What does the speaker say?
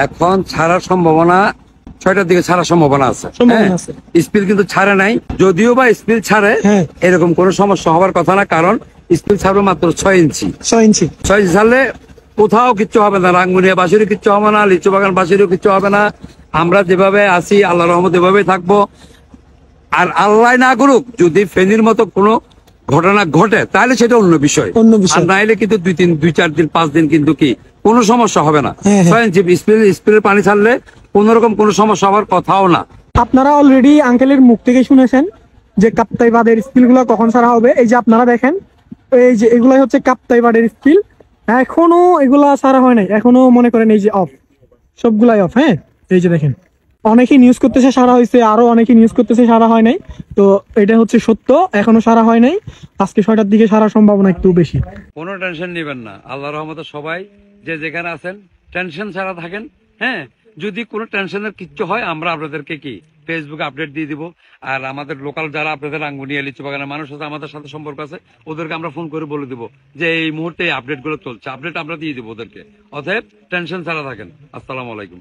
এখন ছাড়ার সম্ভাবনা 6টার দিকে ছাড়ার সম্ভাবনা আছে। স্পিল কিন্তু ছাড়ে নাই, যদিও বা স্পিল ছাড়ে এরকম কোন সমস্যা হওয়ার কথা না, কারণ স্পিল ছাড়বে মাত্র 6 ইঞ্চি। 6 ইঞ্চি ছাড়লে কোথাও কিচ্ছু হবে না, রাঙ্গুনিয়া বাসিরও কিচ্ছু হবে না, লিচু বাগান বাসিরও কিচ্ছু হবে না। আমরা যেভাবে আছি আল্লাহর রহমতে এভাবে থাকবো। আর আল্লাহ না করুক যদি ফেনীর মতো কোনো ঘটনা ঘটে তাহলে সেটা অন্য বিষয়, আর নাইলে কিন্তু 2-4 দিন 5 দিন কিন্তু কি কোনো সমস্যা হবে না। 6 ইঞ্চি স্পিলের পানি ছাড়লে কোন রকম কোনো সমস্যা হওয়ার কথাও না। আপনারা অলরেডি আঙ্কেলের মুখ থেকে শুনেছেন যে কাপ্তাই বাঁধের স্পিল গুলো কখন ছাড়া হবে। এই যে আপনারা দেখেন, এই যে এগুলাই হচ্ছে কাপ্তাই বাঁধের স্পিল, এখনো এগুলা ছাড়া হয় নাই, এখনো মনে করেন এই যে অফ, সবগুলাই অফ। হ্যাঁ, এই যে দেখেন, অনেকেই নিউজ করতেছে সারা হয়েছে, আরো অনেকে নিউজ করতেছে সারা হয় নাই। তো এটা হচ্ছে সত্য, এখনো সারা হয় নাই। আজকে 6টার দিকে সারার সম্ভাবনা একটু বেশি। কোনো টেনশন নেবেন না, আল্লাহর রহমতে সবাই যে যেখানে আছেন টেনশন ছাড়া থাকেন। হ্যাঁ, যদি কোনো টেনশনের কিচ্ছু হয় আমরা আপনাদেরকে কি ফেসবুকে আপডেট দিয়ে দিব। আর আমাদের লোকাল যারা আপনাদের রাঙ্গুনিয়া লিচু বাগানের মানুষ আছে, আমাদের সাথে সম্পর্ক আছে, ওদেরকে আমরা ফোন করে বলে দিব যে এই মুহূর্তে আপডেট গুলো চলছে, আপডেট আমরা দিয়ে দিব ওদেরকে। অতএব টেনশন ছাড়া থাকেন। আসসালামু আলাইকুম।